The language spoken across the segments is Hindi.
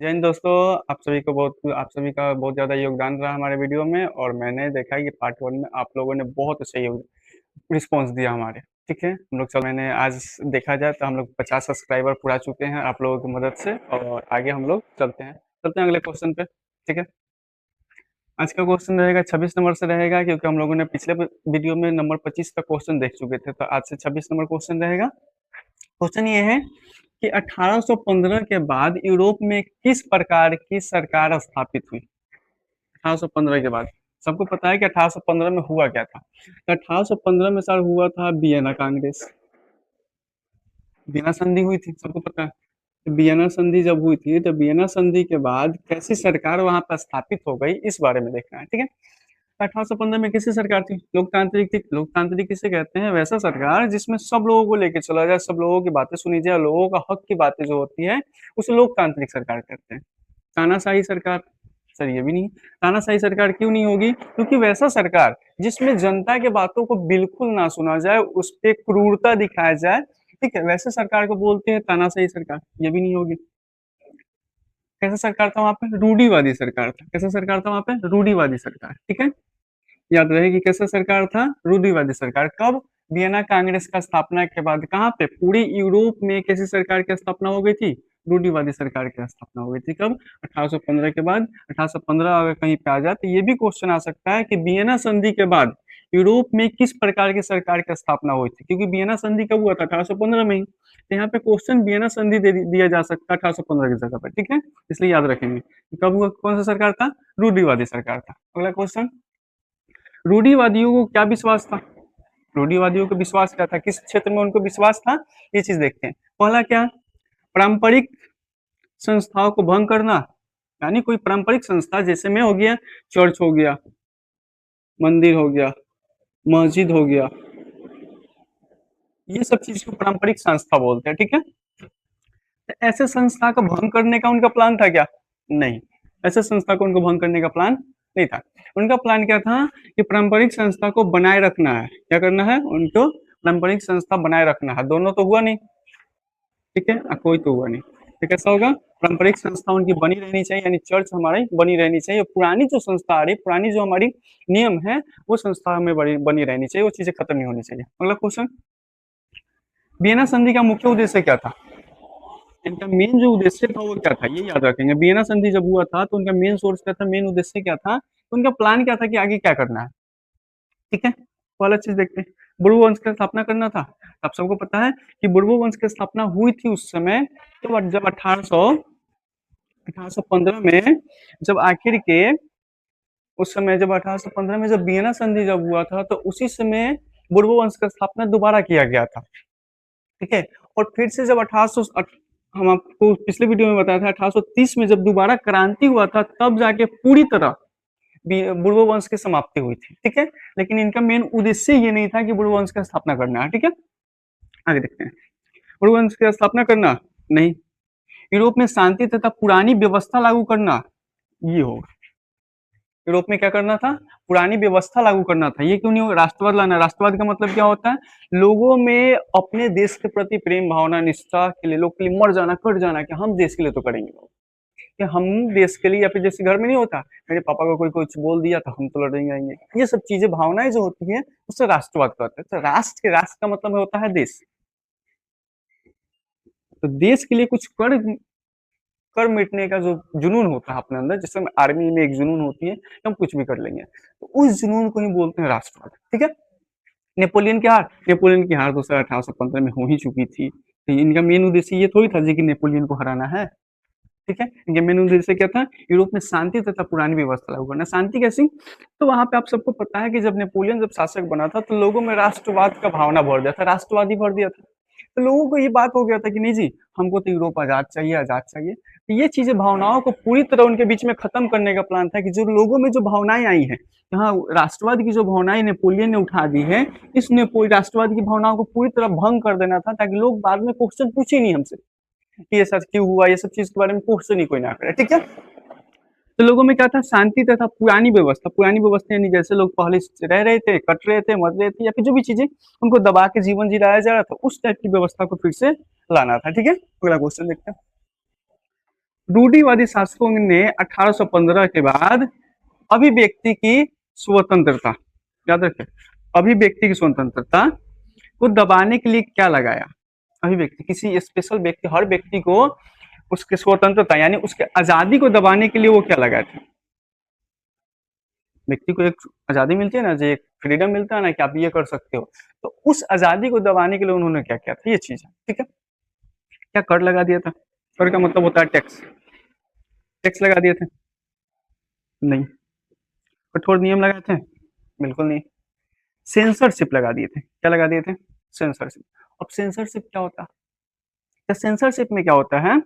जय हिंद दोस्तों। आप सभी का बहुत ज़्यादा योगदान रहा हमारे वीडियो में और मैंने देखा है कि पार्ट 1 में आप लोगों ने बहुत अच्छा रिस्पॉन्स दिया हमारे। ठीक है, हम लोग चल मैंने आज देखा जाए तो हम लोग 50 सब्सक्राइबर पूरा चुके हैं आप लोगों की मदद से और आगे हम लोग चलते हैं अगले क्वेश्चन पे। ठीक है, आज का क्वेश्चन रहेगा 26 नंबर से रहेगा, क्योंकि हम लोगों ने पिछले वीडियो में नंबर 25 का क्वेश्चन देख चुके थे, तो आज से 26 नंबर क्वेश्चन रहेगा। क्वेश्चन ये है कि 1815 के बाद यूरोप में किस प्रकार की सरकार स्थापित हुई। 1815 के बाद सबको पता है कि 1815 में हुआ क्या था। तो 1815 में सर हुआ था वियना कांग्रेस। वियना संधि हुई थी, सबको पता है। तो वियना संधि जब हुई थी तो वियना संधि के बाद कैसी सरकार वहां पर स्थापित हो गई, इस बारे में देखना है। ठीक है, 1815 में किसी सरकार थी, लोकतांत्रिक थी। लोकतांत्रिक किसे कहते हैं? वैसा सरकार जिसमें सब लोगों को लेके चला जाए, सब लोगों की बातें सुनी जाए, लोगों का हक की बातें जो होती है उसे लोकतांत्रिक सरकार कहते हैं। तानाशाही सरकार सर ये भी नहीं। तानाशाही सरकार क्यों नहीं होगी? क्योंकि वैसा सरकार जिसमें जनता के बातों को बिल्कुल ना सुना जाए, उस पर क्रूरता दिखाया जाए, ठीक है, वैसे सरकार को बोलते हैं तानाशाही सरकार। ये भी नहीं होगी। कैसा सरकार था वहां पे? रूढ़िवादी सरकार था। कैसा सरकार था वहां पे? रूढ़िवादी सरकार। ठीक है, याद रहे कि कैसा सरकार था? रूढ़िवादी सरकार। कब? वियना कांग्रेस का स्थापना के बाद। कहाँ पे? पूरी यूरोप में कैसी सरकार की स्थापना हो गई थी? रूढ़िवादी सरकार की स्थापना हो गई थी। कब? 1815 के बाद। 1815 अगर कहीं पे आ जाए तो ये भी क्वेश्चन आ सकता है कि वियना संधि के बाद यूरोप में किस प्रकार की सरकार की स्थापना हुई थी, क्योंकि वियना संधि कब हुआ था? 1815 में ही। तो यहाँ पे क्वेश्चन वियना संधि दे दिया जा सकता है 1815 की जगह पर। ठीक है, इसलिए याद रखेंगे। कब हुआ? कौन सा सरकार था? रूढ़िवादी सरकार था। अगला क्वेश्चन, रूढ़िवादियों को क्या विश्वास था? रूढ़िवादियों को विश्वास क्या था? किस क्षेत्र में उनको विश्वास था? ये चीज देखते हैं। पहला क्या? पारंपरिक संस्थाओं को भंग करना, यानी कोई पारंपरिक संस्था, जैसे में हो गया चर्च हो गया, मंदिर हो गया, मस्जिद हो गया, ये सब चीज को पारंपरिक संस्था बोलते हैं। ठीक है, तो ऐसे संस्था का भंग करने का उनका प्लान था क्या? नहीं, ऐसे संस्था को उनको भंग करने का प्लान नहीं था। उनका प्लान क्या था कि पारंपरिक संस्था को बनाए रखना है। क्या करना है उनको? पारंपरिक संस्था बनाए रखना है। दोनों तो हुआ नहीं। ठीक है, कोई तो हुआ नहीं। तो कैसा होगा? पारंपरिक संस्था उनकी बनी रहनी चाहिए, यानी चर्च हमारी बनी रहनी चाहिए। पुरानी जो संस्था आ रही, पुरानी जो हमारी नियम है, वो संस्था हमें बनी रहनी चाहिए, वो चीजें खत्म नहीं होनी चाहिए। अगला क्वेश्चन, वियना संधि का मुख्य उद्देश्य क्या था? इनका मेन जो उद्देश्य था वो क्या था, ये याद रखेंगे। वियना संधि जब हुआ था तो उनका मेन सोर्स क्या था, मेन उद्देश्य क्या था, तो उनका प्लान क्या था कि आगे क्या करना है। ठीक है, पहला चीज देखते हैं। बुर्बो वंश का स्थापना करना था। आप सबको पता है कि बुर्बो वंश की स्थापना हुई थी उस समय, तो जब 1815 में, जब आखिर के उस समय, जब 1815 में जब वियना संधि जब हुआ था, तो उसी समय बुर्बो वंश का स्थापना दोबारा किया गया था। ठीक है, और फिर से जब 1800, हम आपको पिछले वीडियो में बताया था, 1830 में जब दोबारा क्रांति हुआ था, तब जाके पूरी तरह बुर्बो वंश की समाप्ति हुई थी। ठीक है, लेकिन इनका मेन उद्देश्य ये नहीं था कि बुर्बो वंश का स्थापना करना है। ठीक है, आगे देखते हैं। बुर्बो वंश की स्थापना करना नहीं, यूरोप में शांति तथा पुरानी व्यवस्था लागू करना, ये होगा। यूरोप में क्या करना था? पुरानी व्यवस्था लागू करना था। ये क्यों नहीं होगा? राष्ट्रवाद लाना। राष्ट्रवाद का मतलब क्या होता है? लोगों में अपने देश के प्रति प्रेम भावना, निष्ठा के लिए, लोग के लिए मर जाना, कट जाना, कि हम देश के लिए तो करेंगे, कि हम देश के लिए। या फिर जैसे घर में नहीं होता, मेरे पापा को कोई कुछ बोल दिया तो हम तो लड़ेंगे आएंगे, ये सब चीजें, भावनाएं जो होती है, उससे राष्ट्रवाद कहते हैं। तो राष्ट्र का मतलब होता है देश। तो देश के लिए कुछ कर कर मिटने का जो जुनून होता है अपने अंदर, जैसे आर्मी में एक जुनून होती है कि हम कुछ भी कर लेंगे, तो उस जुनून को ही बोलते हैं राष्ट्रवाद। ठीक है, नेपोलियन की हार। नेपोलियन की हार तो सर 1815 में हो ही चुकी थी, तो इनका मेन उद्देश्य ये थोड़ी था जी कि नेपोलियन को हराना है। ठीक है, इनका मेन उद्देश्य क्या था? यूरोप में शांति तथा पुरानी व्यवस्था लागू करना। शांति कैसी? तो वहां पे आप सबको पता है कि जब नेपोलियन जब शासक बना था, तो लोगों में राष्ट्रवाद का भावना भर दिया था, राष्ट्रवादी भर दिया था। तो लोगों को ये बात हो गया था कि नहीं जी, हमको तो यूरोप आजाद चाहिए, आजाद चाहिए। तो ये चीजें, भावनाओं को पूरी तरह उनके बीच में खत्म करने का प्लान था, कि जो लोगों में जो भावनाएं आई हैं, यहाँ राष्ट्रवाद की जो भावनाएं नेपोलियन ने उठा दी है, इस राष्ट्रवाद की भावनाओं को पूरी तरह भंग कर देना था, ताकि लोग बाद में क्वेश्चन पूछे नहीं हमसे कि ये सच क्यों हुआ, ये सब चीज के बारे में क्वेश्चन ही कोई ना करे। ठीक है, तो लोगों में क्या था? शांति तथा पुरानी व्यवस्था। पुरानी व्यवस्था यानी जैसे लोग पहले रह रहे थे, कट रहे थे, मर रहे थे, या फिर जो भी चीजें उनको दबा के जीवन जिलाया जा रहा था, उस टाइप की व्यवस्था को फिर से लाना था। ठीक है, अगला क्वेश्चन देखते हैं। रूढ़िवादी शासकों ने 1815 के बाद अभिव्यक्ति की स्वतंत्रता, याद रखें, अभिव्यक्ति की स्वतंत्रता को दबाने के लिए क्या लगाया? अभिव्यक्ति, किसी स्पेशल व्यक्ति, हर व्यक्ति को उसकी स्वतंत्रता यानी उसके आजादी को दबाने के लिए वो क्या लगाए थे? व्यक्ति को एक आजादी मिलती है ना, जो एक फ्रीडम मिलता है ना कि आप ये कर सकते हो, तो उस आजादी को दबाने के लिए उन्होंने क्या किया था? ये चीज है, ठीक है। क्या कर लगा दिया था? कर का मतलब होता है टैक्स। टैक्स लगा दिए थे? नहीं। कठोर नियम लगाए थे? बिल्कुल नहीं। सेंसरशिप लगा दिए थे। क्या लगा दिए थे? सेंसरशिप। अब सेंसरशिप क्या होता है? सेंसरशिप में क्या होता है,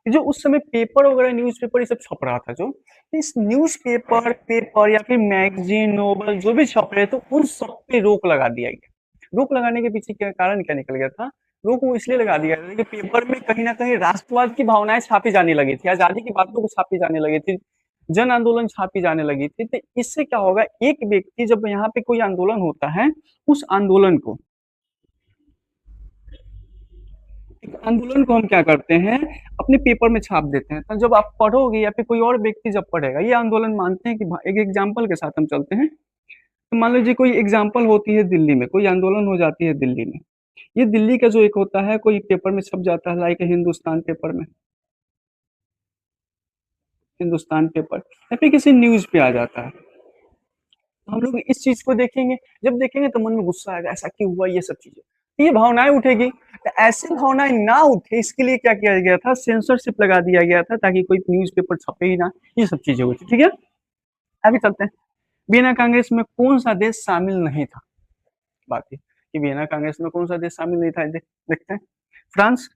जो उस समय पेपर वगैरह, न्यूज़पेपर ये सब छप रहा था, जो इस न्यूज़पेपर पेपर या फिर मैगजीन नोवेल जो भी छप रहे थे उन सब पे रोक लगा दिया गया। रोक लगाने के पीछे क्या कारण क्या निकल गया था? रोक वो इसलिए लगा दिया गया था कि पेपर में कहीं ना कहीं राष्ट्रवाद की भावनाएं छापी जाने लगी थी, आजादी की बातों को छापी जाने लगी थी, जन आंदोलन छापी जाने लगी थी। तो इससे क्या होगा, एक व्यक्ति जब यहाँ पे कोई आंदोलन होता है, उस आंदोलन को आंदोलन को हम क्या करते हैं, अपने पेपर में छाप देते हैं। तो जब आप पढ़ोगे या फिर कोई और व्यक्ति जब पढ़ेगा, ये आंदोलन मानते हैं कि एक एग्जाम्पल के साथ हम चलते हैं। तो मान लीजिए कोई एग्जाम्पल होती है दिल्ली में, कोई आंदोलन हो जाती है दिल्ली में, ये दिल्ली का जो एक होता है कोई पेपर में छप जाता है, लाइक हिंदुस्तान पेपर में, हिंदुस्तान पेपर या फिर किसी न्यूज पे आ जाता है, तो हम लोग इस चीज को देखेंगे। जब देखेंगे तो मन में गुस्सा आएगा, ऐसा क्यों हुआ, ये सब चीजें, तो ये भावनाएं उठेगी। तो ऐसी भावनाएं ना उठे इसके लिए क्या किया गया था, सेंसरशिप लगा दिया गया था, ताकि कोई न्यूज़पेपर छपे ही ना, ये सब चीजें हुई थी, ठीक है। आगे चलते हैं। वियना कांग्रेस में कौन सा देश शामिल नहीं था? बात है कि वियना कांग्रेस में कौन सा देश शामिल नहीं था, देखते हैं। फ्रांस।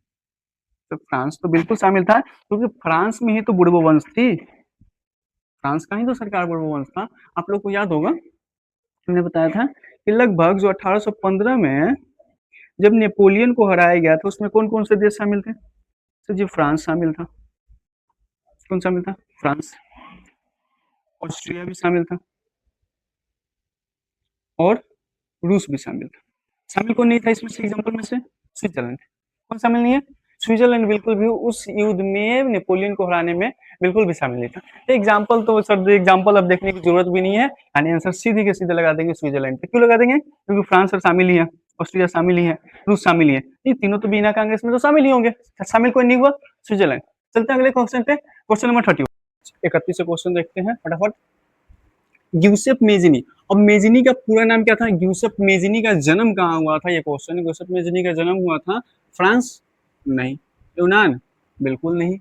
तो फ्रांस तो बिल्कुल शामिल था, क्योंकि फ्रांस में ही तो बुर्बो वंश थी, फ्रांस का ही तो सरकार बुर्बो वंश था। आप लोग को याद होगा, हमने बताया था कि लगभग जो 1815 में जब नेपोलियन को हराया गया था, उसमें कौन कौन से देश शामिल थे? तो जी फ्रांस शामिल था। कौन शामिल था? फ्रांस। ऑस्ट्रिया भी शामिल था और रूस भी शामिल था। शामिल कौन नहीं था इसमें से, एग्जाम्पल में से? स्विट्जरलैंड। कौन शामिल नहीं है? स्विट्जरलैंड बिल्कुल भी उस युद्ध में नेपोलियन को हराने में बिल्कुल भी शामिल नहीं था। तो एग्जाम्पल तो सर, एग्जाम्पल अब देखने की जरूरत भी नहीं है, यानी आंसर सीधे के सीधे लगा देंगे स्विट्जरलैंड पे। क्यों लगा देंगे? क्योंकि फ्रांस सर शामिल ही है, ऑस्ट्रिया शामिल ही है, रूस शामिल ही है, ये तीनों तो बिना कांग्रेस में तो शामिल ही होंगे। शामिल कोई नहीं हुआ? स्विट्जरलैंड। चलते हैं अगले क्वेश्चन पे, क्वेश्चन नंबर 31। 31 से क्वेश्चन देखते हैं फटाफट। Giuseppe Mazzini. अब मेजिनी का पूरा नाम क्या था? ग्यूसेप मेजिनी का जन्म कहाँ हुआ था, ये क्वेश्चन है। ग्यूसेप मेजिनी का जन्म हुआ था फ्रांस? नहीं। यूनान? बिल्कुल नहीं।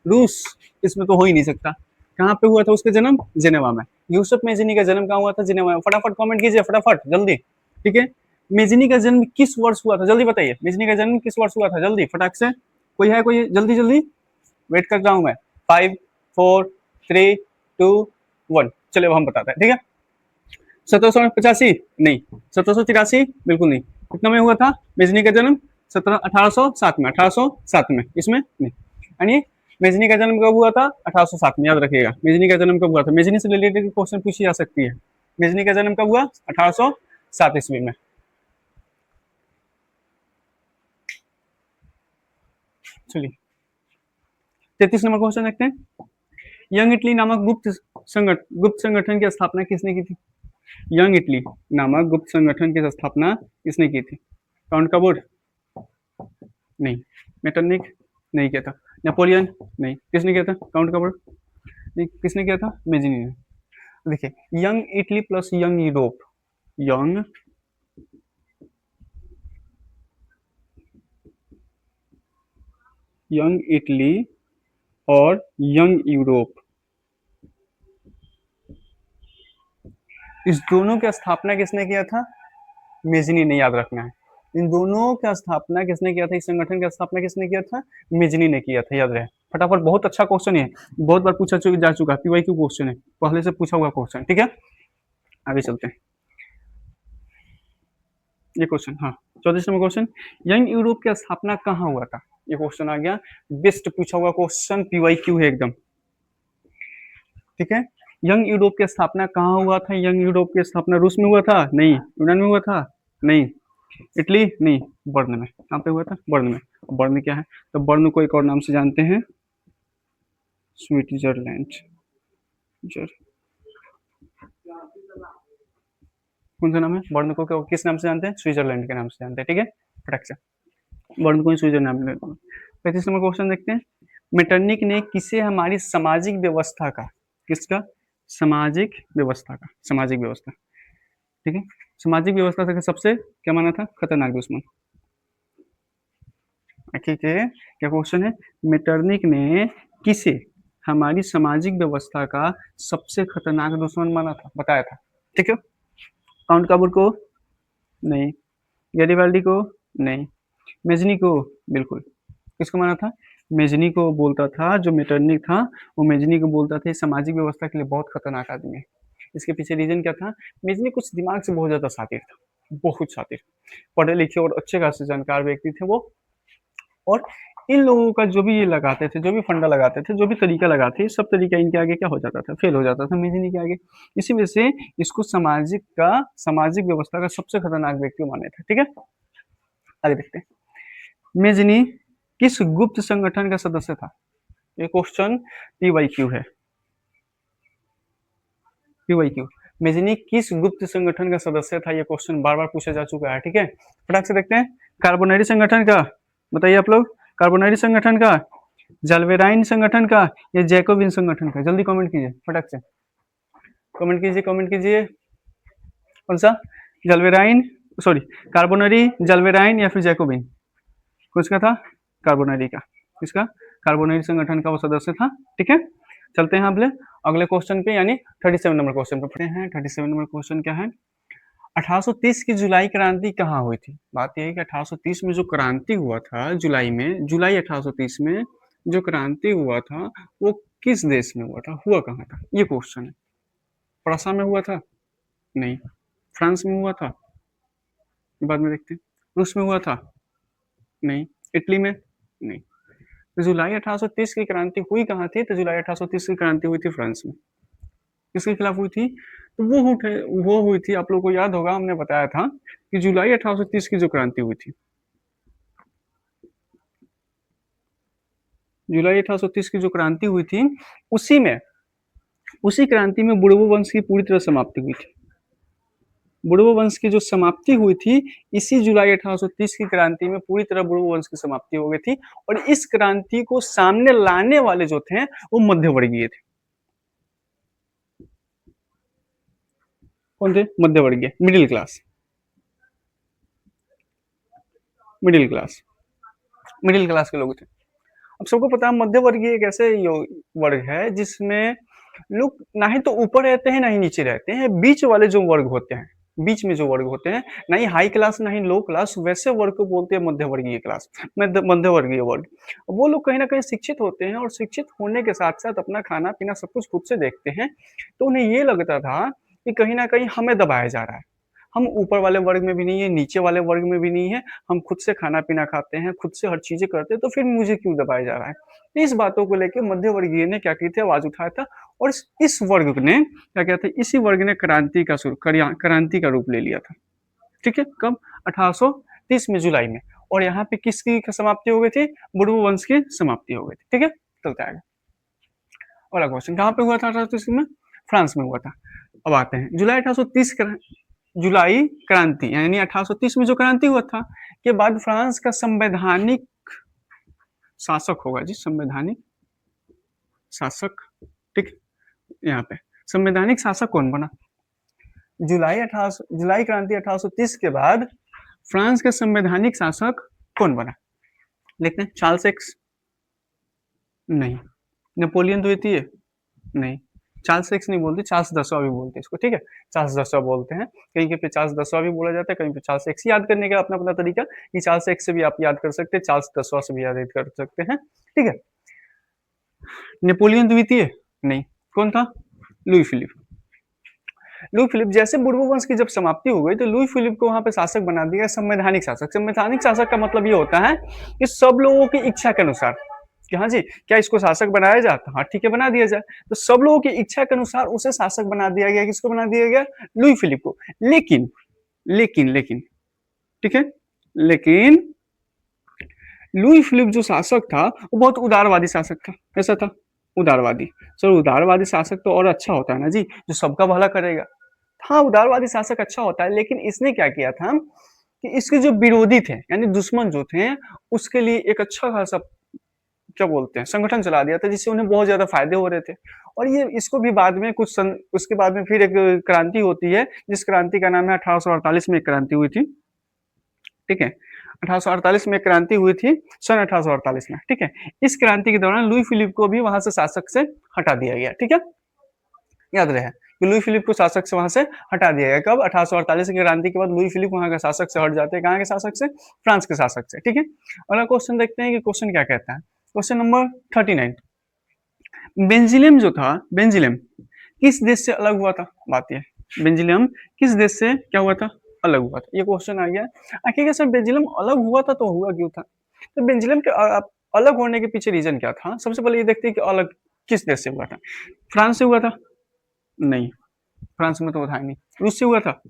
रूस? इसमें तो हो ही नहीं सकता। कहाँ पे हुआ था उसका जन्म? जेनेवा में। यूसुफ मेजिनी का जन्म कहाँ हुआ था? जेनेवा में। फटाफट कमेंट कीजिए, फटाफट जल्दी, ठीक है। मेजिनी का जन्म किस वर्ष हुआ था, जल्दी बताइए। मेजिनी का जन्म किस वर्ष हुआ था, जल्दी फटाक से। कोई है कोई? जल्दी जल्दी वेट कर रहा हूं मैं। 5 4 3 2 1, चलिए अब हम बताते हैं, ठीक है। 1785? नहीं। 1783? बिल्कुल नहीं। कितना में हुआ था मेजनी का जन्म? 1807 में। 1807 में, इसमें नहीं। यानी मेजनी का जन्म कब हुआ था? 1807 में, याद रखिएगा। मेजनी का जन्म कब हुआ था? मेजनी से रिलेटेड क्वेश्चन पूछी जा सकती है। मेजनी का जन्म कब हुआ? 1807 ईस्वी में। चलिए 33 नंबर क्वेश्चन देखते हैं। यंग इटली नामक गुप्त संगठन की स्थापना किसने की थी? यंग इटली नामक गुप्त संगठन की स्थापना किसने की थी? काउंट का बोर्ड? नहीं। मेटरनिक? नहीं किया था। नेपोलियन? नहीं। किसने किया था काउंट का बोर्ड? नहीं। किसने किया था? मेजिनी ने। देखिए, young Italy plus young Europe, young young Italy और यंग यूरोप, इस दोनों की स्थापना किसने किया था? मेजिनी ने, याद रखना है। इन दोनों का स्थापना किसने किया था? इस संगठन की स्थापना किसने किया था? मेजिनी ने किया था, याद रहे। फटाफट, बहुत अच्छा क्वेश्चन है, बहुत बार पूछा जा चुका है, पीवाई क्यू क्वेश्चन है, पहले से पूछा हुआ क्वेश्चन, ठीक है। आगे चलते हैं। ये क्वेश्चन, हाँ 34 नंबर क्वेश्चन, यंग यूरोप की स्थापना कहाँ हुआ था? ये क्वेश्चन आ गया, बेस्ट पूछा हुआ क्वेश्चन, पीवाई क्यू है एकदम, ठीक है। यंग यूरोप की स्थापना कहाँ हुआ था? यंग यूरोप की स्थापना रूस में हुआ था? नहीं। यूनान में हुआ था? नहीं। इटली? नहीं। बर्न में। कहाँ पे हुआ था? बर्न में। बर्न क्या है? तो बर्न को एक और नाम से जानते हैं, स्विट्जरलैंड। जर कौन सा नाम है वर्ण को, किस नाम से जानते हैं? स्विट्जरलैंड के नाम से जानते हैं, ठीक है। फटक से वर्ण को ही स्विट्जरलैंड नाम लेते हैं। 35 नंबर क्वेश्चन देखते हैं। मेटरनिक ने किसे हमारी सामाजिक व्यवस्था का, किसका? सामाजिक व्यवस्था का, सामाजिक व्यवस्था, ठीक है। सामाजिक व्यवस्था का सबसे क्या माना था? खतरनाक दुश्मन। ठीक है, क्या क्वेश्चन है? मेटरनिक ने किसे हमारी सामाजिक व्यवस्था का सबसे खतरनाक दुश्मन माना था, बताया था, ठीक है। काउंट काबूर को नहीं, गैरिबाल्डी को नहीं, मेजनी को बिल्कुल। किसको माना था? मेजनी को बोलता था, जो मेटरनिक था वो मेजनी को बोलता था सामाजिक व्यवस्था के लिए बहुत खतरनाक आदमी है। इसके पीछे रीजन क्या था? मेजनी कुछ दिमाग से बहुत ज्यादा शातिर था, बहुत शातिर, पढ़े लिखे और अच्छे खासे जानकार व्यक्ति थे वो। और इन लोगों का जो भी ये लगाते थे, जो भी फंडा लगाते थे, जो भी तरीका लगाते थे, सब तरीका इनके आगे क्या हो जाता था? फेल हो जाता था मेजनी के आगे। इसी वजह से इसको सामाजिक व्यवस्था का सबसे खतरनाक व्यक्ति माने थे, ठीक है। आगे देखते हैं। मेजनी किस गुप्त संगठन का सदस्य था? ये क्वेश्चन पीवाईक्यू है, पीवाईक्यू। मेजनी किस गुप्त संगठन का सदस्य था? ये क्वेश्चन बार बार पूछा जा चुका है, ठीक है। फटाक से देखते हैं। कार्बोनेरी संगठन का, बताइए आप लोग। कार्बोनेरी संगठन का, जलवेराइन संगठन का, या जैकोबिन संगठन का? जल्दी कमेंट कीजिए, फटाक से कमेंट कीजिए, कमेंट कीजिए। कौन सा? जलवेराइन, सॉरी, कार्बोनरी, जलवेराइन या फिर जैकोबिन? किसका था? कार्बोनरी का। किसका? कार्बोनरी संगठन का वो सदस्य था, ठीक है। चलते हैं अगले अगले क्वेश्चन पे, यानी 37 नंबर क्वेश्चन पे पढ़ते हैं। 37 नंबर क्वेश्चन क्या है? 1830 की जुलाई क्रांति कहाँ हुई थी? बात यह है कि 1830 में जो क्रांति हुआ था, जुलाई 1830 में जो क्रांति हुआ था वो किस देश में हुआ था, हुआ कहाँ था? ये क्वेश्चन है। फ्रांसा में हुआ था? नहीं। फ्रांस में हुआ था? बाद में देखते हैं। रूस में हुआ था? नहीं। इटली में? नहीं। तो जुलाई 1830 की क्रांति हुई कहाँ थी? तो जुलाई 1830 की क्रांति हुई थी फ्रांस में। किसके खिलाफ हुई थी? तो वो हुई थी, आप लोगों को याद होगा हमने बताया था कि जुलाई 1830 की जो क्रांति हुई थी, जुलाई 1830 की जो क्रांति हुई थी, उसी क्रांति में बुड़बो वंश की पूरी तरह समाप्ति हुई थी। बुड़बो वंश की जो समाप्ति हुई थी, इसी जुलाई 1830 की क्रांति में पूरी तरह बुड़बो वंश की समाप्ति हो गई थी। और इस क्रांति को सामने लाने वाले जो थे वो मध्यवर्गीय थे। कौन थे? मध्यवर्गीय, middle class, middle class, middle class के लोग थे। अब सबको पता है मध्यवर्गीय एक ऐसे वर्ग है जिसमें लोग ना ही तो ऊपर रहते हैं ना ही नीचे रहते हैं, बीच वाले जो वर्ग होते हैं, बीच में जो वर्ग होते हैं, ना ही हाई क्लास ना ही लो क्लास, वैसे वर्ग को बोलते हैं मध्यवर्गीय क्लास, मध्यवर्गीय वर्ग। वो लोग कहीं ना कहीं शिक्षित होते हैं और शिक्षित होने के साथ साथ अपना खाना पीना सब कुछ खुद से देखते हैं। तो उन्हें ये लगता था कि कहीं ना कहीं हमें दबाया जा रहा है, हम ऊपर वाले वर्ग में भी नहीं है, नीचे वाले वर्ग में भी नहीं है, हम खुद से खाना पीना खाते हैं, खुद से हर चीजें करते हैं, तो फिर मुझे क्यों दबाया जा रहा है? इस बातों को लेकर मध्यवर्गीय ने क्या की थी? आवाज उठाया था। और इस वर्ग ने क्या किया था? इसी वर्ग ने क्रांति का रूप ले लिया था, ठीक है। कब? 1830 में, जुलाई में। और यहाँ पे किसकी समाप्ति हो गई थी? बुड़बो वंश की समाप्ति हो गई थी, ठीक है। चलते आगे। अगला क्वेश्चन कहाँ पे हुआ था? 1830 में फ्रांस में हुआ था। अब आते हैं जुलाई 1830, जुलाई क्रांति यानी 1830 में जो क्रांति हुआ था के बाद फ्रांस का संवैधानिक शासक होगा जी, संवैधानिक शासक, ठीक। यहाँ पे संवैधानिक शासक कौन बना? जुलाई क्रांति 1830 के बाद फ्रांस का संवैधानिक शासक कौन बना? देखते हैं। Charles x? नहीं। नेपोलियन द्वितीय? नहीं। चार्ल्स एक्स नहीं बोलते, चार्ल्स 10वां भी बोलते हैं इसको, ठीक है। चार्ल्स 10वां बोलते हैं, कहीं पे चार्ल्स 10वां भी बोला जाता है, कहीं पे चार्ल्स एक्स। याद करने का अपना अपना तरीका, कि चार्ल्स एक्स से भी आप याद कर सकते हैं, चार्ल्स 10वां से भी याद कर सकते हैं, ठीक है। नेपोलियन द्वितीय? नहीं। कौन था? Louis Philippe. Louis Philippe. जैसे बुर्बो वंश की जब समाप्ति हो गई तो लुई फिलिप को वहां पे शासक बना दिया, संवैधानिक शासक। संवैधानिक शासक का मतलब ये होता है कि सब लोगों की इच्छा के अनुसार, कि हाँ जी क्या इसको शासक बनाया जाए? हाँ ठीक है, बना दिया जाए। तो सब लोगों की इच्छा के अनुसार उसे शासक बना दिया गया। किसको बना दिया गया? लुई फिलिप को। लेकिन लेकिन लेकिन ठीक है, लेकिन लुई फिलिप जो शासक था वो बहुत उदारवादी शासक था। कैसा था? उदारवादी। सर उदारवादी शासक तो और अच्छा होता है ना जी, जो सबका भला करेगा। हाँ, उदारवादी शासक अच्छा होता है, लेकिन इसने क्या किया था कि इसके जो विरोधी थे, यानी दुश्मन जो थे, उसके लिए एक अच्छा खासा क्या बोलते हैं संगठन चला दिया था, जिससे उन्हें बहुत ज्यादा फायदे हो रहे थे। और ये इसको भी बाद में उसके बाद में फिर एक क्रांति होती है, जिस क्रांति का नाम है 1848 में एक क्रांति हुई थी। ठीक है, 1848 में क्रांति हुई थी, सन 1848 में। ठीक है, इस क्रांति के दौरान लुई फिलिप को भी वहां से शासक से हटा दिया गया। ठीक है, याद रहे कि लुई फिलिप को शासक से वहां से हटा दिया गया। कब? 1848 की क्रांति के बाद लुई फिलिप वहां के शासक से हट जाते हैं। कहाँ के शासक से? फ्रांस के शासक से। ठीक है, अगला क्वेश्चन देखते हैं कि क्वेश्चन क्या कहता है। क्वेश्चन नंबर 39, बेंजिलियम जो था, बेंजिलियम किस देश से अलग हुआ था? बात यह, बेंजिलियम किस देश से क्या हुआ था? अलग हुआ था। ये क्वेश्चन आ गया। आखिर सर बेंजिलियम अलग हुआ था तो हुआ क्यों था? तो बेंजिलियम के अलग होने के पीछे रीजन क्या था? सबसे पहले ये देखते हैं कि अलग किस देश से हुआ था। फ्रांस से हुआ था? नहीं, फ्रांस में तो था ही नहीं। रूस से हुआ था?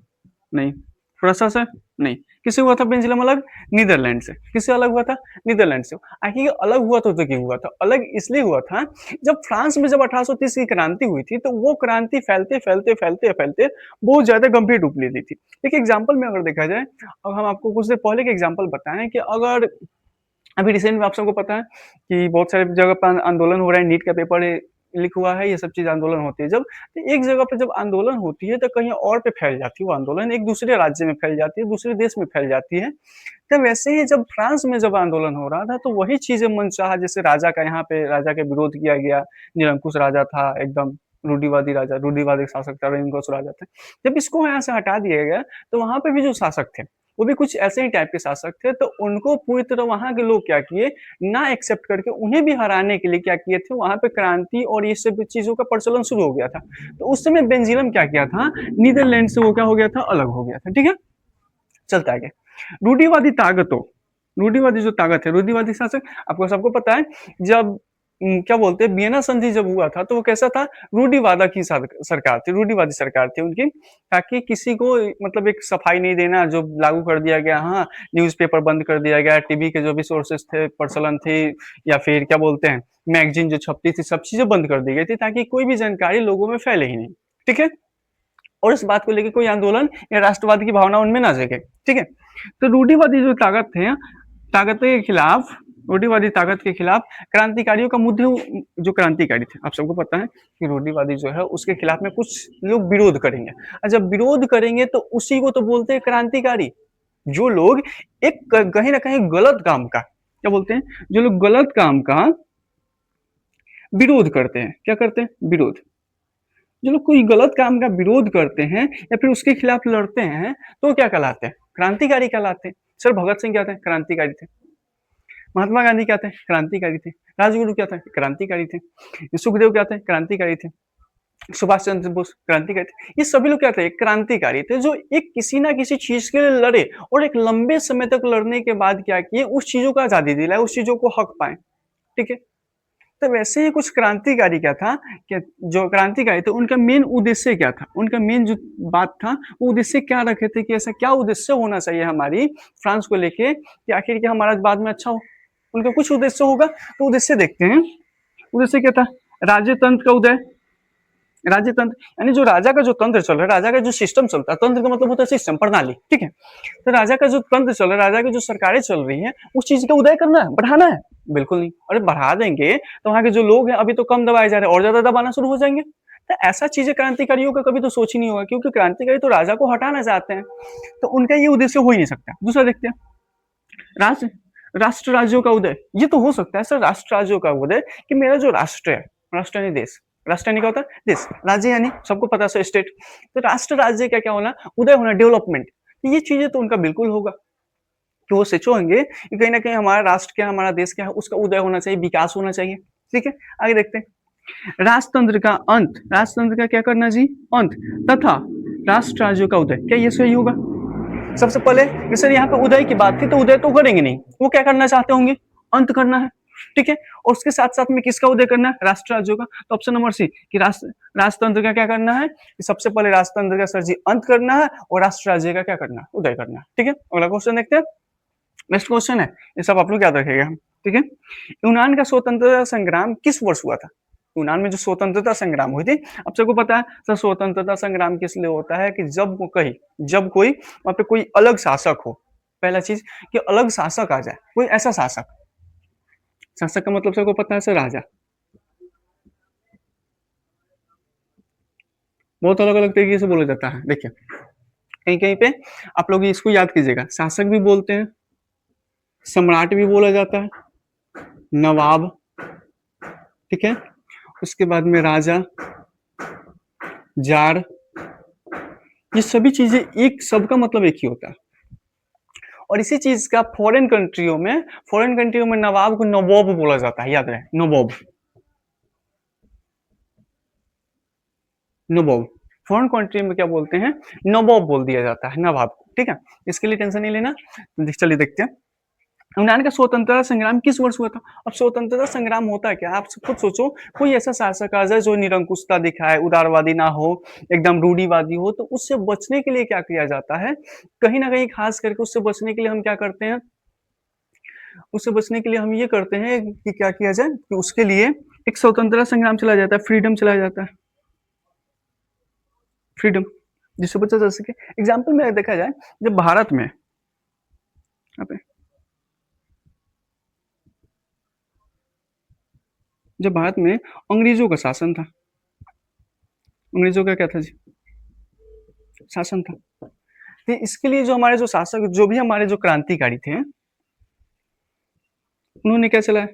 नहीं। रशिया से? नहीं। किससे हुआ था बेंजिलम अलग? नीदरलैंड से। किससे अलग हुआ था? नीदरलैंड से। आखिर अलग हुआ तो क्यों हुआ था? अलग इसलिए हुआ था, जब फ्रांस में जब 1830 की क्रांति हुई थी, तो वो क्रांति फैलते फैलते फैलते फैलते बहुत ज्यादा गंभीर रूप ले ली थी। एक एग्जाम्पल में अगर देखा जाए, अब हम आपको कुछ देर पहले के एग्जाम्पल बताएं कि अगर अभी रिसेंट में आप सबको पता है कि बहुत सारे जगह पर आंदोलन हो रहा है, नीट का पेपर लीक हुआ है, ये सब चीज आंदोलन होती है। जब तो एक जगह पे जब आंदोलन होती है तो कहीं और पे फैल जाती है वो आंदोलन, एक दूसरे राज्य में फैल जाती है, दूसरे देश में फैल जाती है। तो वैसे ही जब फ्रांस में जब आंदोलन हो रहा था, तो वही चीजें मनचाहा, जैसे राजा का यहाँ पे राजा के विरोध किया गया, निरंकुश राजा था एकदम, रूढ़िवादी राजा, रूढ़िवादी शासक था, निरंकुश राजा था। जब इसको यहाँ से हटा दिया गया, तो वहां पे भी जो शासक थे वो भी कुछ ऐसे ही टाइप के शासक थे, तो उनको पूरी तरह वहां के लोग क्या किए, ना एक्सेप्ट करके उन्हें भी हराने के लिए क्या किए थे, वहां पे क्रांति और ये सब चीजों का प्रचलन शुरू हो गया था। तो उस समय बेंजिलम क्या किया था, नीदरलैंड से वो क्या हो गया था, अलग हो गया था। ठीक है, चलता आगे। रूढ़िवादी ताकतों, रूढ़िवादी जो ताकत है, रूढ़िवादी शासक, आपको सबको पता है जब क्या बोलते हैं वियना संधि जब हुआ था, तो वो कैसा था, रूढ़िवादा की सरकार थी, रूढ़िवादी सरकार थी उनकी, ताकि किसी को मतलब एक सफाई नहीं देना जो लागू कर दिया गया। हाँ, न्यूज़पेपर बंद कर दिया गया, टीवी के जो भी सोर्सेस थे, प्रचलन थे, या फिर क्या बोलते हैं मैगजीन जो छपती थी, सब चीजें बंद कर दी गई थी, ताकि कोई भी जानकारी लोगों में फैले ही नहीं। ठीक है, और इस बात को लेकर कोई आंदोलन या राष्ट्रवाद की भावना उनमें ना जगे। ठीक है, तो रूढ़िवादी जो ताकत थे, ताकत के खिलाफ, रूढ़िवादी ताकत के खिलाफ क्रांतिकारियों का मुद्दे, जो क्रांतिकारी थे, आप सबको पता है कि रूढ़िवादी जो है उसके खिलाफ में कुछ लोग विरोध करेंगे, और जब विरोध करेंगे तो उसी को तो बोलते हैं क्रांतिकारी। जो लोग एक कहीं ना कहीं गलत काम का, क्या बोलते हैं, जो लोग गलत काम का विरोध करते हैं, क्या करते हैं, विरोध। जो लोग कोई गलत काम का विरोध करते हैं या फिर उसके खिलाफ लड़ते हैं, तो क्या कहलाते हैं, क्रांतिकारी कहलाते हैं। सर भगत सिंह क्या थे, क्रांतिकारी थे। महात्मा गांधी क्या थे, क्रांतिकारी थे। राजगुरु क्या थे, क्रांतिकारी थे। सुखदेव क्या थे, क्रांतिकारी थे। सुभाष चंद्र बोस क्रांतिकारी थे। ये सभी लोग क्या थे, क्रांतिकारी थे, जो एक किसी ना किसी चीज के लिए लड़े, और एक लंबे समय तक लड़ने के बाद क्या किए, उस चीजों को आजादी दिलाए, उस चीजों को हक पाए। ठीक है, तो वैसे ही कुछ क्रांतिकारी क्या था कि जो क्रांतिकारी थे उनका मेन उद्देश्य क्या था, उनका मेन जो बात था वो उद्देश्य क्या रखे थे, कि ऐसा क्या उद्देश्य होना चाहिए हमारी फ्रांस को लेके कि आखिर क्या हमारा बाद में अच्छा हो। उनका कुछ उद्देश्य होगा, तो उद्देश्य देखते हैं। उद्देश्य क्या था, राज्य तंत्र का उदय। राज्य तंत्र यानी जो राजा का जो तंत्र चल रहा है, राजा का जो सिस्टम चलता है, तंत्र का मतलब होता है सिस्टम, प्रणाली। ठीक है, तो राजा का जो तंत्र चल रहा है, राजा की जो सरकारें चल रही है, उस चीज का उदय करना है, बढ़ाना है। बिल्कुल नहीं, अरे बढ़ा देंगे तो वहां के जो लोग हैं अभी तो कम दबाए जा रहे हैं, और ज्यादा दबाना शुरू हो जाएंगे। तो ऐसा चीजें क्रांतिकारियों का कभी तो सोच ही नहीं होगा, क्योंकि क्रांतिकारी तो राजा को हटाना चाहते हैं, तो उनका ये उद्देश्य हो ही नहीं सकता। दूसरा देखते हैं, राष्ट्र, राष्ट्र राज्यों का उदय। ये तो हो सकता है सर, राष्ट्र राज्यों का उदय, कि मेरा जो राष्ट्र है, राष्ट्र यानी देश, राष्ट्र यानी क्या होता है, देश, राज्य यानी सबको पता है स्टेट, तो राष्ट्र राज्य क्या क्या होना, उदय होना, डेवलपमेंट। ये चीजें तो उनका बिल्कुल होगा, कि वो सोचेंगे कि कहीं ना कहीं हमारा राष्ट्र क्या, हमारा देश क्या है, उसका उदय होना चाहिए, विकास होना चाहिए। ठीक है, आगे देखते हैं, राजतंत्र का अंत, राजतंत्र का क्या करना जी, अंत, तथा राष्ट्र राज्यों का उदय, क्या ये सही होगा? सबसे पहले सर यहाँ पे उदय की बात थी, तो उदय तो करेंगे नहीं, वो क्या करना चाहते होंगे, अंत करना है। ठीक है, और उसके साथ साथ में किसका उदय करना है, राष्ट्र राज्यों का। तो ऑप्शन नंबर सी, कि राजतंत्र का क्या करना है, कि सबसे पहले राजतंत्र का सर जी अंत करना है, और राष्ट्र राज्य का क्या करना है, उदय करना है। ठीक है, अगला क्वेश्चन देखते हैं। नेक्स्ट क्वेश्चन है, ये सब आप लोग याद रखेगा। ठीक है, यूनान का स्वतंत्रता संग्राम किस वर्ष हुआ था? यूनान में जो स्वतंत्रता संग्राम हुई थी, अब सबको पता है सर स्वतंत्रता संग्राम किस लिए होता है कि जब कोई वहां पे कोई अलग शासक हो, पहला चीज कि अलग शासक आ जाए, कोई ऐसा शासक, शासक का मतलब सबको पता है सर राजा, बहुत अलग अलग तरीके से बोला जाता है। देखिए कहीं कहीं पे आप लोग इसको याद कीजिएगा, शासक भी बोलते हैं, सम्राट भी बोला जाता है, नवाब, ठीक है, उसके बाद में राजा, जार, ये सभी चीजें एक, सबका मतलब एक ही होता है। और इसी चीज का फॉरेन कंट्रियों में नवाब को नवाब बोला जाता है, याद रहे, नवाब, नवाब। फॉरेन कंट्री में क्या बोलते हैं, नवाब बोल दिया जाता है, नवाब, ठीक है, इसके लिए टेंशन नहीं लेना। चलिए देखते हैं यूनान का स्वतंत्रता संग्राम किस वर्ष हुआ था। अब स्वतंत्रता संग्राम होता है क्या, आप खुद सोचो, कोई ऐसा शासक आ जाए जो निरंकुशता दिखाए, उदारवादी ना हो, एकदम रूढ़िवादी हो, तो उससे बचने के लिए क्या किया जाता है, कहीं ना कहीं खास करके उससे बचने के लिए हम क्या करते हैं, उससे बचने के लिए हम ये करते हैं कि क्या किया जाए कि उसके लिए एक स्वतंत्रता संग्राम चला जाता है, फ्रीडम चला जाता है, फ्रीडम, जिससे बचा जा सके। एग्जाम्पल में देखा जाए, जब भारत में, जब भारत में अंग्रेजों का शासन था, अंग्रेजों का क्या था जी, शासन था, तो इसके लिए जो हमारे जो शासक, जो भी हमारे जो क्रांतिकारी थे, उन्होंने क्या चलाया,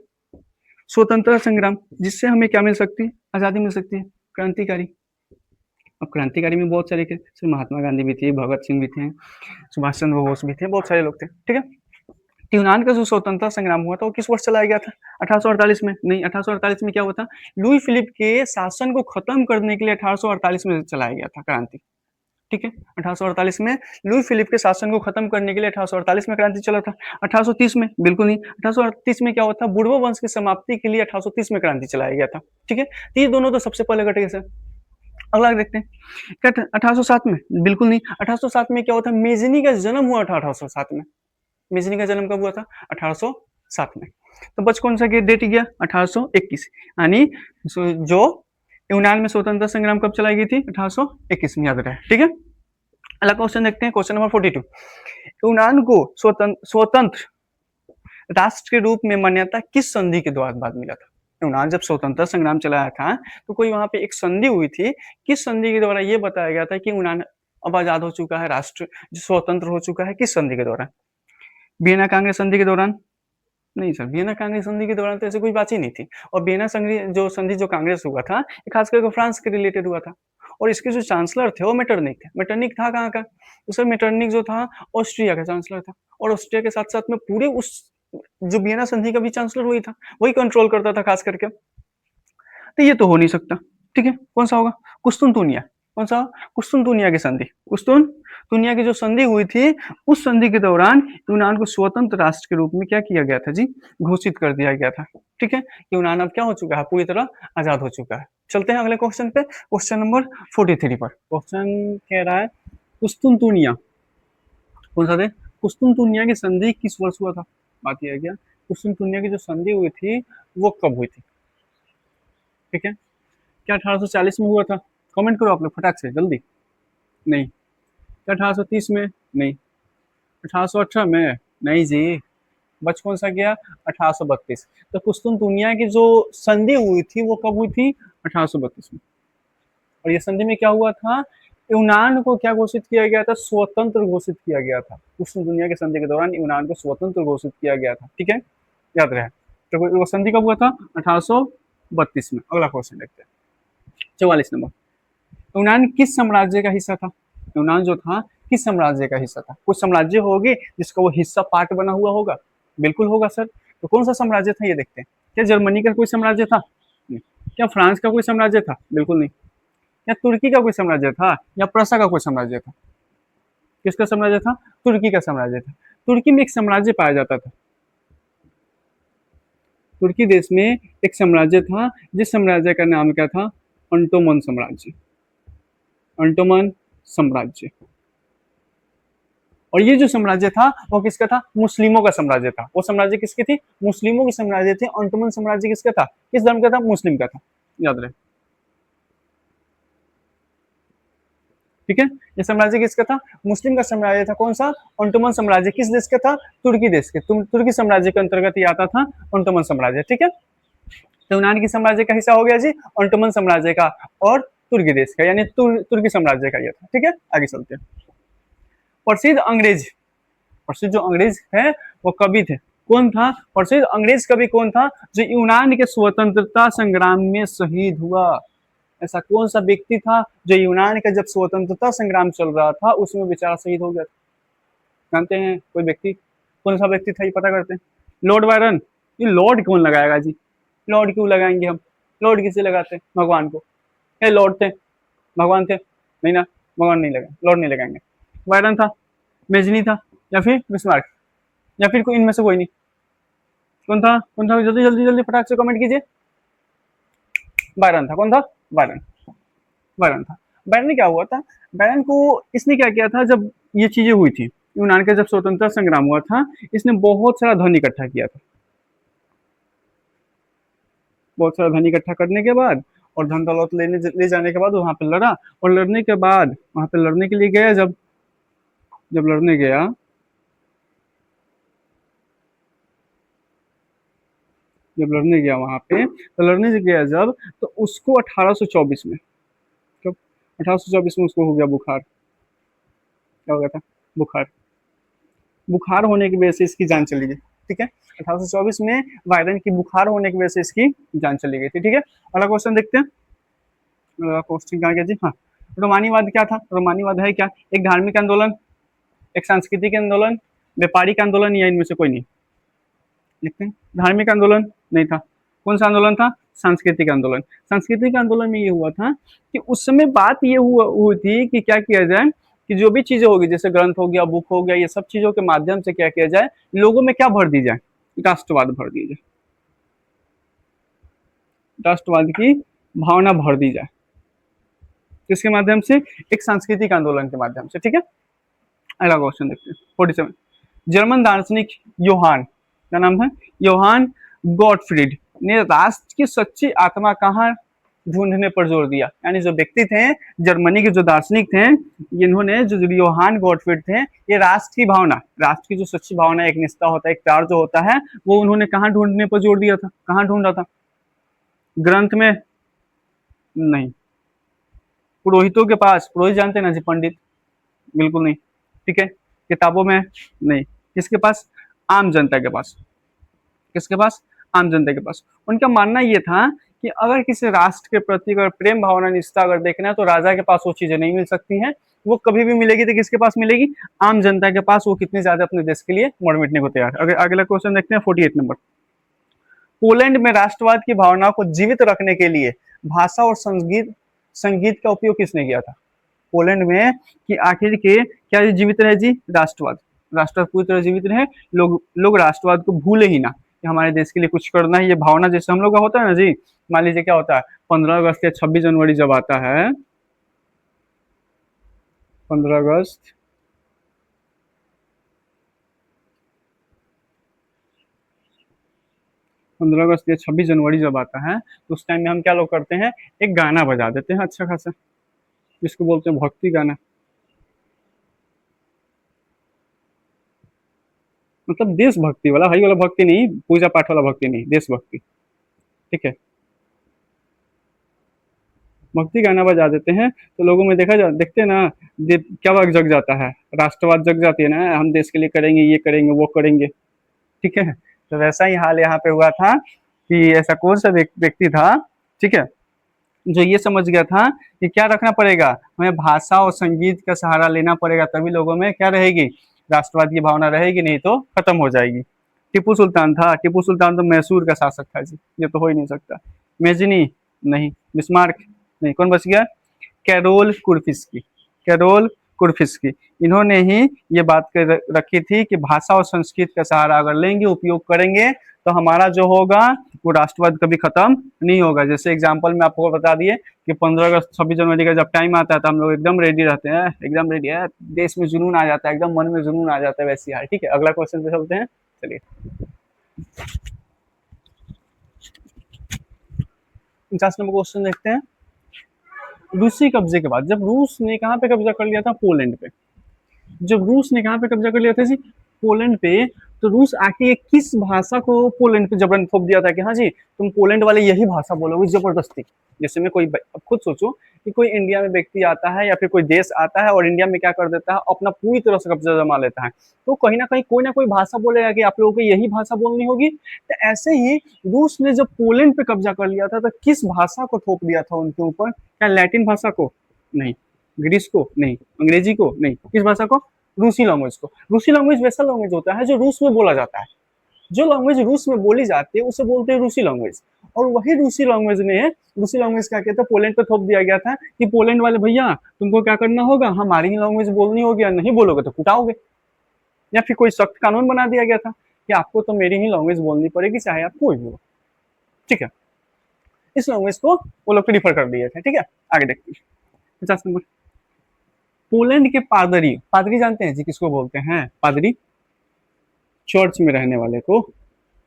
स्वतंत्रता संग्राम, जिससे हमें क्या मिल सकती है, आजादी मिल सकती है, क्रांतिकारी। अब क्रांतिकारी में बहुत सारे थे, महात्मा गांधी भी थे, भगत सिंह भी थे, सुभाष चंद्र बोस भी थे, बहुत सारे लोग थे, ठीक है। यूनान का जो स्वतंत्रता संग्राम हुआ था वो किस वर्ष चलाया गया था, 1848 में, नहीं 1848 में क्या हुआ था, लुई फिलिप के शासन को खत्म करने के लिए 1848 में चलाया गया था क्रांति, ठीक है। 1848 में लुई फिलिप के शासन को खत्म करने के लिए 1848 में क्रांति चला था। 1830 में बिल्कुल नहीं, 1830 में क्या हुआ था, बुर्बो वंश की समाप्ति के लिए 1830 में क्रांति चलाया गया था, ठीक है। तो ये दोनों तो सबसे पहले घटे सर। अगला देखते हैं क्या 1807 में, बिल्कुल नहीं, 1807 में क्या हुआ था, मेजनी का जन्म हुआ था 1807 में, मेजनी का जन्म कब हुआ था, 1807 में। तो बच कौन सा डेट गया, 1821, यानी जो यूनान में स्वतंत्रता संग्राम कब चलाई गई थी, 1821 में, याद रहे, ठीक है। अगला क्वेश्चन देखते हैं, क्वेश्चन नंबर 42, यूनान को स्वतंत्र राष्ट्र के रूप में मान्यता किस संधि के द्वारा बाद मिला था। यूनान जब स्वतंत्रता संग्राम चलाया था तो कोई वहां पे एक संधि हुई थी, किस संधि के द्वारा ये बताया गया था कि यूनान अब आजाद हो चुका है, राष्ट्र स्वतंत्र हो चुका है, किस संधि के दौरान, वियना कांग्रेस संधि के दौरान, नहीं सर, वियना कांग्रेस संधि के दौरान तो ऐसी कोई बात ही नहीं थी। और वियना संधि जो कांग्रेस हुआ था, खास करके फ्रांस के रिलेटेड हुआ था, और इसके जो चांसलर थे वो मेटरनिक थे। मेटरनिक था कहाँ का, तो सर मेटरनिक जो था ऑस्ट्रिया का चांसलर था, और ऑस्ट्रिया के साथ साथ में पूरे उस जो वियना संधि का भी चांसलर वही था, वही कंट्रोल करता था खास करके। तो ये तो हो नहीं सकता, ठीक है, कौन सा होगा, कुस्तुनतुनिया, कौन सा, कुस्तुनतुनिया की संधि, कुस्तुनतुनिया की जो संधि हुई थी, उस संधि के दौरान यूनान को स्वतंत्र राष्ट्र के रूप में क्या किया गया था जी, घोषित कर दिया गया था, ठीक है। यूनान अब क्या हो चुका है, पूरी तरह आजाद हो चुका है। चलते हैं अगले क्वेश्चन पे, क्वेश्चन नंबर 43 पर। क्वेश्चन कह रहा है कुस्तुनतुनिया, कौन सा थे, कुस्तुनतुनिया की संधि किस वर्ष हुआ था, बात यह है क्या, कुस्तुनतुनिया की जो संधि हुई थी वो कब हुई थी, ठीक है। क्या 1840 में हुआ था, कमेंट करो आप लोग फटाक से जल्दी, नहीं। क्या 1830 में, नहीं। 1818 में, नहीं जी, बच कौन सा गया, 1832। तो कुस्तुनतुनिया की जो संधि हुई थी वो कब हुई थी, 1832 में। और ये संधि में क्या हुआ था, यूनान को क्या घोषित किया गया था, स्वतंत्र घोषित किया गया था। कुस्तुनतुनिया की संधि के दौरान यूनान को स्वतंत्र घोषित किया गया था, ठीक है, याद रहे। तो वो संधि कब हुआ था, 1832 में। अगला क्वेश्चन देखते हैं, 44 नंबर, यूनान किस साम्राज्य का हिस्सा था, यूनान जो था किस साम्राज्य का हिस्सा था, कुछ साम्राज्य होगी जिसका वो हिस्सा पार्ट बना हुआ होगा, बिल्कुल होगा सर। तो कौन सा साम्राज्य था ये देखते हैं, क्या जर्मनी का कोई साम्राज्य था, नहीं। क्या फ्रांस का कोई साम्राज्य था, बिल्कुल नहीं। क्या तुर्की का कोई साम्राज्य था, या प्रसा का कोई साम्राज्य था, किसका साम्राज्य था, तुर्की का साम्राज्य था। तुर्की में एक साम्राज्य पाया जाता था, तुर्की देश में एक साम्राज्य था, जिस साम्राज्य का नाम क्या था, अंटोमन साम्राज्य, अंटोमन साम्राज्य। और ये जो साम्राज्य था वो किसका था, मुस्लिमों का साम्राज्य था। वो साम्राज्य किसकी थी, मुस्लिमों की साम्राज्य थी। अंटोमन साम्राज्य किसका था, किस धर्म का था, मुस्लिम का था। याद रहे। ठीक है, ये साम्राज्य किसका था? मुस्लिम का साम्राज्य था। कौन सा? ओटोमन साम्राज्य। किस देश का था? तुर्की देश के। तुर्की साम्राज्य के अंतर्गत ये आता था ओटोमन साम्राज्य। ठीक है, तो यूनान की साम्राज्य का हिस्सा हो गया जी ओटोमन साम्राज्य का, और तुर्की देश का, यानी तुर्की साम्राज्य का ये था। ठीक है, आगे चलते हैं। प्रसिद्ध अंग्रेज, प्रसिद्ध जो अंग्रेज है वो कवि थे। कौन था प्रसिद्ध अंग्रेज कवि? कौन था? जो यूनान के स्वतंत्रता संग्राम में शहीद हुआ। ऐसा कौन सा व्यक्ति था जो यूनान का जब स्वतंत्रता संग्राम चल रहा था उसमें बेचारा शहीद हो गया था? जानते हैं कोई व्यक्ति? कौन सा व्यक्ति था ये पता करते हैं। Lord Byron. ये लॉर्ड कौन लगाएगा जी? लॉर्ड क्यों लगाएंगे हम? लॉर्ड किसे लगाते हैं? भगवान को। ये लॉर्ड थे? भगवान थे? नहीं ना, भगवान नहीं लगा, लॉर्ड नहीं लगाएंगे। बायरन था, मेजनी था, या फिर बिस्मार्क, या फिर कोई इनमें से कोई नहीं। कौन था? कौन था? जल्दी जल्दी जल्दी फटाक से कमेंट कीजिए। बायरन था। कौन था? बायरन। बायरन था। बायरन ने क्या हुआ था? बायरन को इसने क्या किया था जब ये चीजें हुई थी, यूनान का जब स्वतंत्रता संग्राम हुआ था, इसने बहुत सारा धन इकट्ठा किया था। बहुत सारा धन इकट्ठा करने के बाद और धन दौलत ले जाने के बाद वहां पे लड़ा, और लड़ने के बाद वहां पे लड़ने के लिए गया, जब जब लड़ने गया, जब लड़ने गया वहां पे, तो लड़ने से गया जब, तो उसको 1824 में, कब? 1824 में उसको हो गया बुखार। क्या हो गया था? बुखार। बुखार होने की वजह से इसकी जान चली गई। ठीक है, 1824 में वायरन की बुखार होने की वजह से इसकी जान चली गई थी। ठीक है, अगला क्वेश्चन देखते हैं। क्वेश्चन कहाँ गया जी? हाँ, रोमानीवाद क्या था? रोमानीवाद है क्या? एक धार्मिक आंदोलन, एक सांस्कृतिक आंदोलन, व्यापारिक आंदोलन, या इनमें से कोई नहीं? देखते हैं। धार्मिक आंदोलन नहीं था। कौन सा आंदोलन था? सांस्कृतिक आंदोलन। सांस्कृतिक आंदोलन में ये हुआ था कि उस समय बात ये हुई थी कि क्या किया जाए, कि जो भी चीजें होगी, जैसे ग्रंथ हो गया, बुक हो गया, ये सब चीजों के माध्यम से क्या किया जाए, लोगों में क्या भर दी जाए? राष्ट्रवाद भर दी जाए। राष्ट्रवाद की भावना भर दी जाए। किसके माध्यम से? एक सांस्कृतिक आंदोलन के माध्यम से। ठीक है, अगला क्वेश्चन देखते हैं। 47, जर्मन दार्शनिक योहान, क्या नाम है? योहान गॉटफ्रीड ने राष्ट्र की सच्ची आत्मा कहाँ ढूंढने पर जोर दिया? यानी जो व्यक्ति थे, जर्मनी के जो दार्शनिक थे, इन्होंने, जो योहान गॉटफ्रीड थे, ये राष्ट्र की भावना, राष्ट्र की जो सच्ची भावना, एक निष्ठा होता है, एक प्यार जो होता है, वो उन्होंने कहाँ ढूंढने पर जोर दिया था? कहाँ ढूंढा था? ग्रंथ में नहीं। पुरोहितों के पास? पुरोहित जानते हैं ना जी, पंडित? बिल्कुल नहीं। ठीक है, किताबों में नहीं। किसके पास? आम जनता के पास। किसके पास? आम जनता के पास। उनका मानना यह था कि अगर किसी राष्ट्र के प्रति अगर प्रेम भावना, निष्ठा अगर देखना है, तो राजा के पास वो चीजें नहीं मिल सकती हैं। वो कभी भी मिलेगी तो किसके पास मिलेगी? आम जनता के पास। वो कितनी ज्यादा अपने देश के लिए मर मिटने को तैयार है। अगर अगला क्वेश्चन देखते हैं, 48 नंबर। पोलैंड में राष्ट्रवाद की भावना को जीवित रखने के लिए भाषा और संगीत संगीत का उपयोग किसने किया था? पोलैंड में कि आखिर के क्या जीवित रहे जी? राष्ट्रवाद। राष्ट्रवाद पूरी तरह जीवित रहे, लोग लोग राष्ट्रवाद को भूले ही ना, कि हमारे देश के लिए कुछ करना है। ये भावना जैसे हम लोग का होता है ना जी, मान लीजिए क्या होता है, 15 अगस्त या 26 जनवरी जब आता है, 15 अगस्त, 15 अगस्त या 26 जनवरी जब आता है, तो उस टाइम में हम क्या लोग करते हैं, एक गाना बजा देते हैं अच्छा खासा, जिसको बोलते हैं भक्ति गाना। मतलब देशभक्ति वाला, भाई वाला भक्ति नहीं, पूजा पाठ वाला भक्ति नहीं, देशभक्ति। ठीक है, भक्ति गाना बजा देते हैं, तो लोगों में देखते हैं ना, क्या वक्त जग जाता है, राष्ट्रवाद जग जाती है ना, हम देश के लिए करेंगे, ये करेंगे, वो करेंगे। ठीक है, तो वैसा ही हाल यहाँ पे हुआ था कि ऐसा कौन सा व्यक्ति था, ठीक है, जो ये समझ गया था कि क्या रखना पड़ेगा, हमें भाषा और संगीत का सहारा लेना पड़ेगा, तभी लोगों में क्या रहेगी, राष्ट्रवाद की भावना रहेगी, नहीं तो खत्म हो जाएगी। टिप्पू सुल्तान था। टिप्पू सुल्तान तो मैसूर का शासक था जी, ये तो हो ही नहीं सकता। मेजनी नहीं। बिस्मार्क नहीं। कौन बच गया? कैरोल कुर्फिस्की। कैरोल कुर्फिस्की, इन्होंने ही ये बात कर रखी थी कि भाषा और संस्कृत का सहारा अगर लेंगे, उपयोग करेंगे, तो हमारा जो होगा वो राष्ट्रवाद कभी खत्म नहीं होगा। जैसे एग्जाम्पल में आपको बता दिए कि 15 अगस्त 26 जनवरी का जब टाइम आता है, तो हम लोग एकदम रेडी रहते हैं, एकदम रेडी है, देश में जुनून आ जाता है, एकदम मन में जुनून आ जाता है, वैसी हाल। ठीक है, अगला क्वेश्चन पे चलते हैं, चलिए। 50 नंबर क्वेश्चन देखते हैं। रूसी कब्जे के बाद, जब रूस ने कहाँ पे कब्जा कर लिया था? पोलैंड पे। जब रूस ने कहाँ पे कब्जा कर लिया था जी? पोलैंड पे। तो रूस आके किस भाषा को पोलैंड पे जबरन थोप दिया था कि हाँ जी तुम पोलैंड वाले यही भाषा बोलोगे जबरदस्ती। जैसे में कोई अब खुद सोचो कि कोई इंडिया में व्यक्ति आता है या फिर कोई देश आता है और इंडिया में क्या कर देता है, अपना पूरी तरह से कब्जा जमा लेता है, तो कहीं ना कोई भाषा बोलेगा कि आप लोगों को यही भाषा बोलनी होगी। तो ऐसे ही रूस ने जब पोलैंड पे कब्जा कर लिया था तो किस भाषा को थोप दिया था उनके ऊपर? क्या लैटिन भाषा को? नहीं। ग्रीस को? नहीं। अंग्रेजी को? नहीं। किस भाषा को? रूसी लैंग्वेज को। रूसी लैंग्वेज वैसा लैंग्वेज होता है जो रूस में बोला जाता है। जो लैंग्वेज रूस में बोली जाती है उसे बोलते हैं रूसी लैंग्वेज। और वही रूसी लैंग्वेज क्या कहता है, पोलैंड पे थोप दिया गया था कि पोलैंड वाले भैया तुमको क्या करना होगा, हमारी ही लैंग्वेज बोलनी होगी, या नहीं बोलोगे तो कुटाओगे। या फिर कोई सख्त कानून बना दिया गया था कि आपको तो मेरी ही लैंग्वेज बोलनी पड़ेगी चाहे आप कोई भी हो। ठीक है, इस लैंग्वेज को वो लोग प्रीफर कर दिए थे। ठीक है, आगे देखते हैं 50 नंबर। पोलैंड के पादरी, पादरी जानते हैं जी किसको बोलते हैं? पादरी, चर्च में रहने वाले को।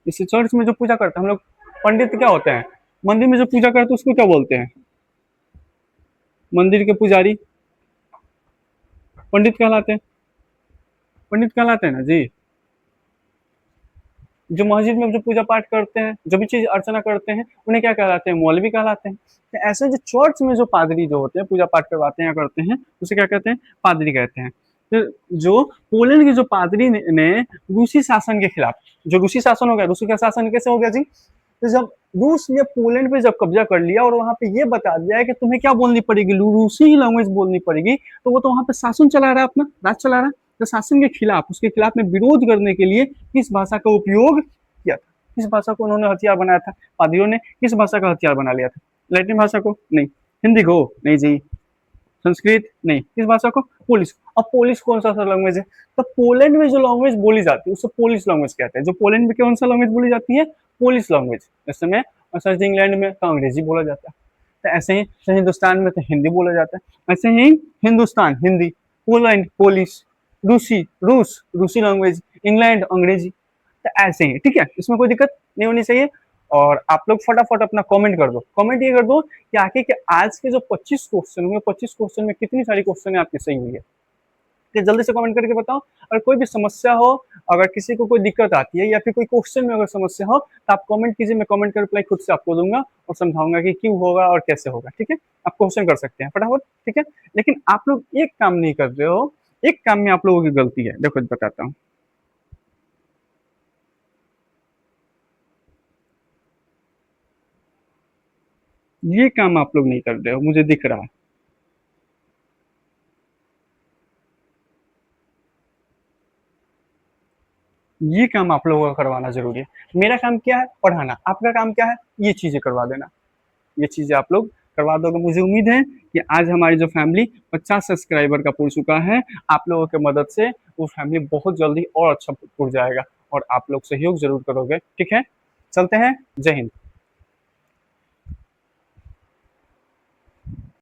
जैसे चर्च में जो पूजा करते हैं हम लोग, पंडित क्या होते हैं? मंदिर में जो पूजा करते हैं उसको क्या बोलते हैं? मंदिर के पुजारी पंडित कहलाते हैं। पंडित कहलाते हैं ना जी। जो मस्जिद में जो पूजा पाठ करते हैं, जो भी चीज अर्चना करते हैं, उन्हें क्या कहलाते हैं? मौलवी कहलाते हैं। तो ऐसे जो चर्च में जो पादरी जो होते हैं पूजा पाठ करवाते हैं या करते हैं, उसे क्या कहते हैं? पादरी कहते हैं। तो जो पोलैंड के जो पादरी ने रूसी शासन के खिलाफ, जो रूसी शासन हो गया, रूसी का शासन कैसे हो गया जी? तो जब रूस ने पोलैंड पे जब कब्जा कर लिया और वहां पे ये बता दिया है कि तुम्हें क्या बोलनी पड़ेगी, रूसी ही लैंग्वेज बोलनी पड़ेगी, तो वो तो वहां पे शासन चला रहा है, अपना राज चला रहा है। तो शासन के खिलाफ, उसके खिलाफ में विरोध करने के लिए किस भाषा का उपयोग किया था? किस भाषा को उन्होंने हथियार बनाया था? पादरियों ने किस भाषा का हथियार बना लिया था? लैटिन भाषा को? नहीं। हिंदी को? नहीं जी। संस्कृत? नहीं। किस भाषा को? पोलिश। अब पोलिश कौन सा लैंग्वेज है? तो पोलैंड में जो लैंग्वेज बोली जाती है उसे पोलिश लैंग्वेज कहते हैं। जो पोलैंड में कौन सा लैंग्वेज बोली जाती है? Polish language. ऐसे में ऐसे इंग्लैंड में तो अंग्रेजी बोला जाता है। तो ऐसे ही तो हिंदुस्तान में तो हिंदी बोला जाता है। ऐसे ही हिंदुस्तान हिंदी, पोलैंड पोलिश, रूसी रूस रूसी लैंग्वेज, इंग्लैंड अंग्रेजी। तो ऐसे ही, ठीक है, इसमें कोई दिक्कत नहीं होनी चाहिए। और आप लोग फटाफट अपना कमेंट कर दो। कमेंट ये कर दो कि आके के आज के जो 25 क्वेश्चन हुए, 25 क्वेश्चन में कितनी सारी क्वेश्चन आपकी सही हुई है। कि जल्दी से कमेंट करके बताओ। और कोई भी समस्या हो, अगर किसी को कोई दिक्कत आती है या फिर कोई क्वेश्चन में अगर समस्या हो तो आप कमेंट कीजिए, मैं कमेंट कर रिप्लाई खुद से आपको दूंगा और समझाऊंगा कि क्यों होगा और कैसे होगा। ठीक है, आप क्वेश्चन कर सकते हैं फटाफट। ठीक है, लेकिन आप लोग एक काम नहीं कर रहे हो, एक काम में आप लोगों की गलती है। देखो बताता हूँ। ये काम आप लोग नहीं कर रहे हो, मुझे दिख रहा है। ये काम आप लोगों का करवाना जरूरी है। मेरा काम क्या है? पढ़ाना। आपका काम क्या है? ये चीजें करवा देना। ये चीजें आप लोग करवा दोगे। मुझे उम्मीद है कि आज हमारी जो फैमिली 50 सब्सक्राइबर का पुर चुका है, आप लोगों की मदद से वो फैमिली बहुत जल्दी और अच्छा पुर जाएगा और आप लोग सहयोग जरूर करोगे। ठीक है, चलते हैं। जय हिंद।